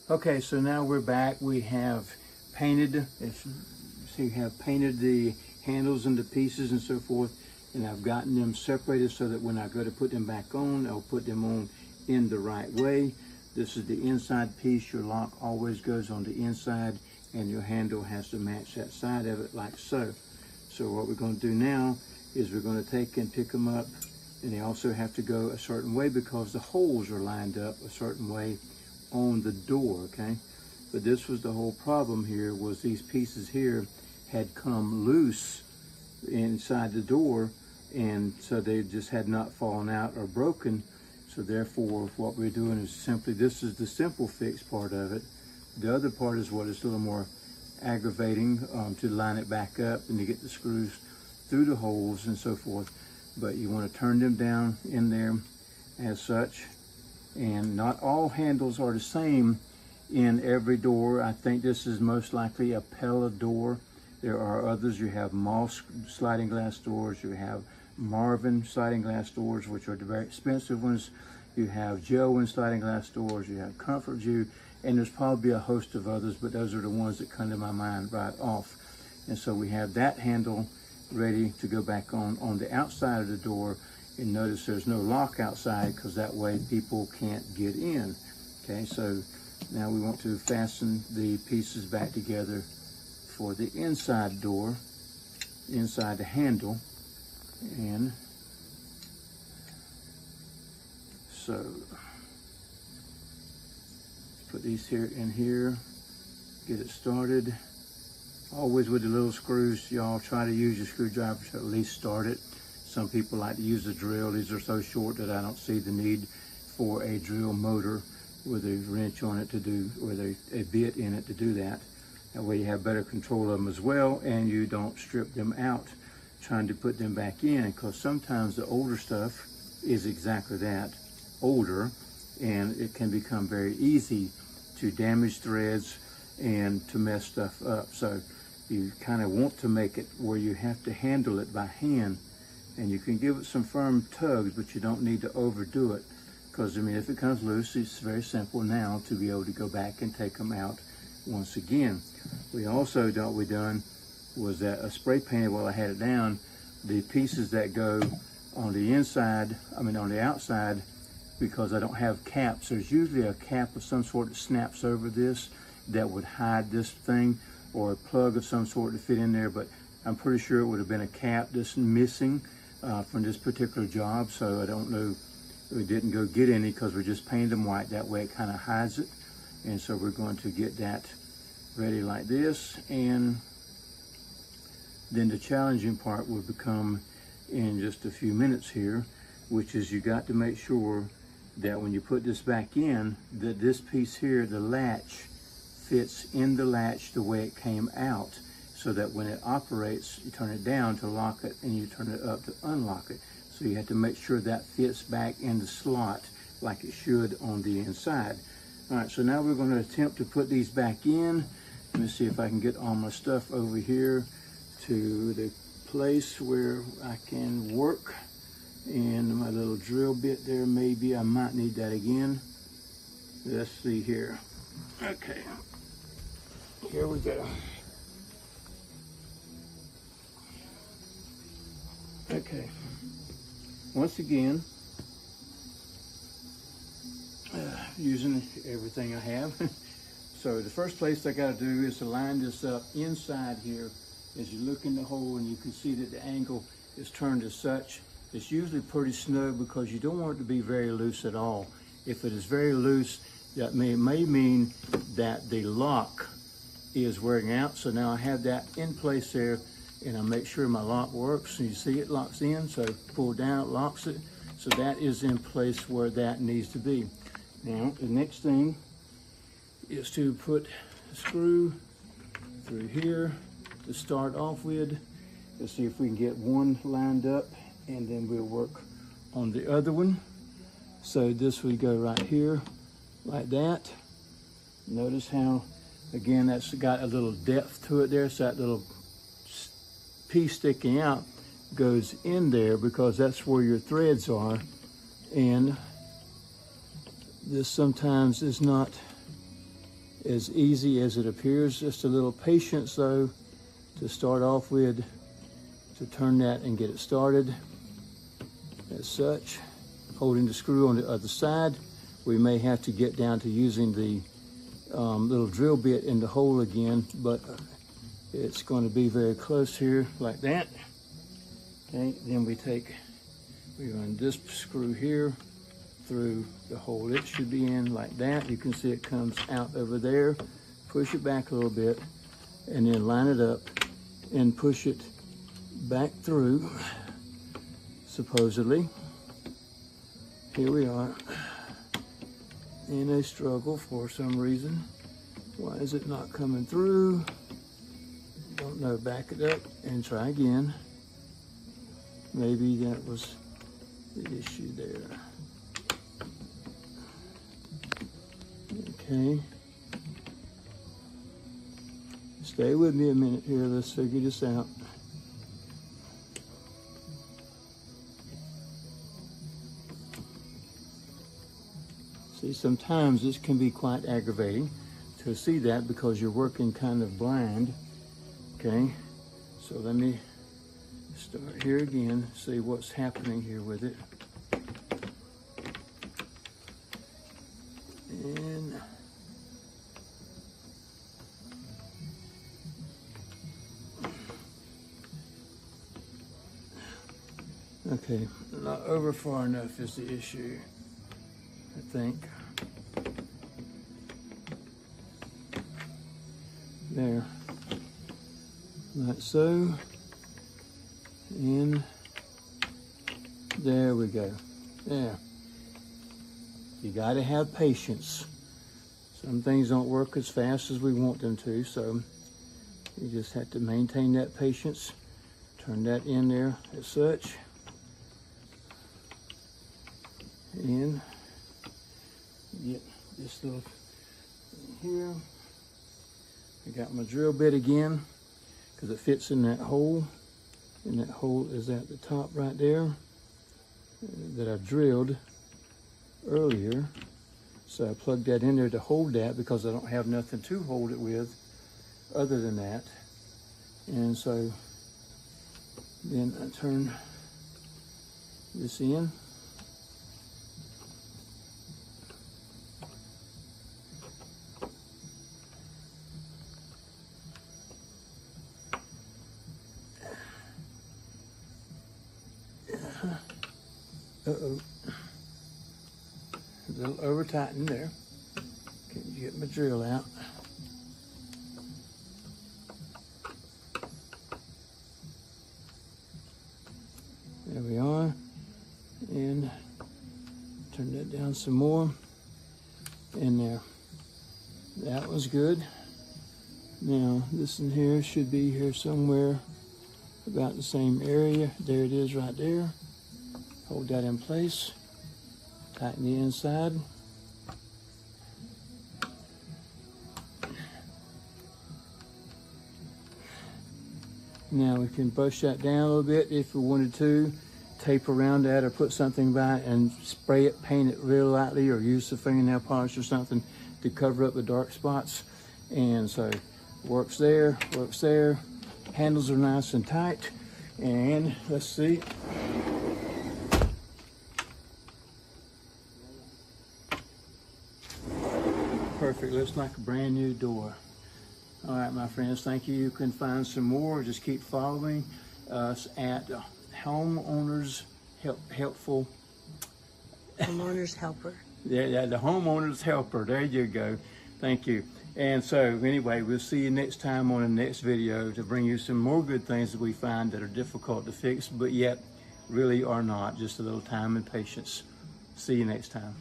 Okay, so now we're back. We have painted, we have painted the handles into pieces and so forth, and I've gotten them separated so that when I go to put them back on, I'll put them on in the right way. This is the inside piece. Your lock always goes on the inside, and your handle has to match that side of it like so. So what we're going to do now is we're going to take and pick them up, and they also have to go a certain way because the holes are lined up a certain way on the door, okay? But this was the whole problem here, was these pieces here had come loose inside the door, and so they just had not fallen out or broken. So therefore what we're doing is simply, this is the simple fix part of it. The other part is what is a little more aggravating, to line it back up and to get the screws through the holes and so forth. But you want to turn them down in there as such. And not all handles are the same in every door. I think this is most likely a Pella door. There are others. You have Moss sliding glass doors. You have Marvin sliding glass doors, which are the very expensive ones. You have Joe sliding glass doors. You have Comfort View, and there's probably a host of others, but those are the ones that come to my mind right off. And so we have that handle ready to go back on the outside of the door. And notice there's no lock outside because that way people can't get in. Okay, so now we want to fasten the pieces back together for the inside door, inside the handle. And so put these here in here, get it started. Always with the little screws, y'all try to use your screwdriver to at least start it. Some people like to use a drill. These are so short that I don't see the need for a drill motor with a wrench on it to do, with a bit in it to do that. That way you have better control of them as well, and you don't strip them out trying to put them back in, because sometimes the older stuff is exactly that, older, and it can become very easy to damage threads and to mess stuff up. So you kind of want to make it where you have to handle it by hand. And you can give it some firm tugs, but you don't need to overdo it. Because, I mean, if it comes loose, it's very simple now to be able to go back and take them out once again. We also, what we done was that I spray painted while I had it down, the pieces that go on the inside, on the outside, because I don't have caps. There's usually a cap of some sort that snaps over this that would hide this thing, or a plug of some sort to fit in there, but I'm pretty sure it would have been a cap that's missing from this particular job, so I don't know, we didn't go get any because we just painted them white. That way it kind of hides it. And so we're going to get that ready like this, and then the challenging part will become in just a few minutes here, which is you got to make sure that when you put this back in, that this piece here, the latch, fits in the latch the way it came out, so that when it operates, you turn it down to lock it and you turn it up to unlock it. So you have to make sure that fits back in the slot like it should on the inside. All right, so now we're going to attempt to put these back in. Let me see if I can get all my stuff over here to the place where I can work. And my little drill bit there, maybe I might need that again. Let's see here. Okay, here we go. Okay, once again, using everything I have. So the first place I got to do is to line this up inside here. As you look in the hole, and you can see that the angle is turned as such. It's usually pretty snug because you don't want it to be very loose at all. If it is very loose, that may mean that the lock is wearing out. So now I have that in place there, and I make sure my lock works. And you see it locks in, so pull down, it locks it. So that is in place where that needs to be. Now, the next thing is to put a screw through here to start off with. Let's see if we can get one lined up, and then we'll work on the other one. So this would go right here, like that. Notice how, again, that's got a little depth to it there, so that little piece sticking out goes in there because that's where your threads are. And this sometimes is not as easy as it appears. Just a little patience though to start off with, to turn that and get it started. As such, holding the screw on the other side. We may have to get down to using the little drill bit in the hole again, but it's going to be very close here, like that. Okay, then we run this screw here through the hole it should be in, like that. You can see it comes out over there. Push it back a little bit, and then line it up and push it back through, supposedly. Here we are in a struggle for some reason. Why is it not coming through? Don't know. Back it up and try again. Maybe that was the issue there. Okay. Stay with me a minute here. Let's figure this out. See, sometimes this can be quite aggravating to see that because you're working kind of blind. Okay, so let me start here again, see what's happening here with it. And okay, not over far enough is the issue, I think. There, like so, and there we go. There. You got to have patience. Some things don't work as fast as we want them to, so you just have to maintain that patience. Turn that in there as such, and get this little thing here. I got my drill bit again because it fits in that hole, and that hole is at the top right there that I drilled earlier. So I plugged that in there to hold that because I don't have nothing to hold it with other than that. And so then I turn this in. Uh-oh. A little over tightened there. Can you get my drill out? There we are. And turn that down some more. And there. That was good. Now, this in here should be here somewhere about the same area. There it is right there. Hold that in place. Tighten the inside. Now we can brush that down a little bit if we wanted to. Tape around that or put something by it and spray it, paint it real lightly, or use the fingernail polish or something to cover up the dark spots. And so works there, works there. Handles are nice and tight. And let's see. Perfect, looks like a brand new door. All right, my friends, thank you. You can find some more. Just keep following us at Homeowners Helpful. Homeowner's Helper. Yeah, the Homeowner's Helper. There you go. Thank you. And so anyway, we'll see you next time on the next video to bring you some more good things that we find that are difficult to fix, but yet really are not. Just a little time and patience. See you next time.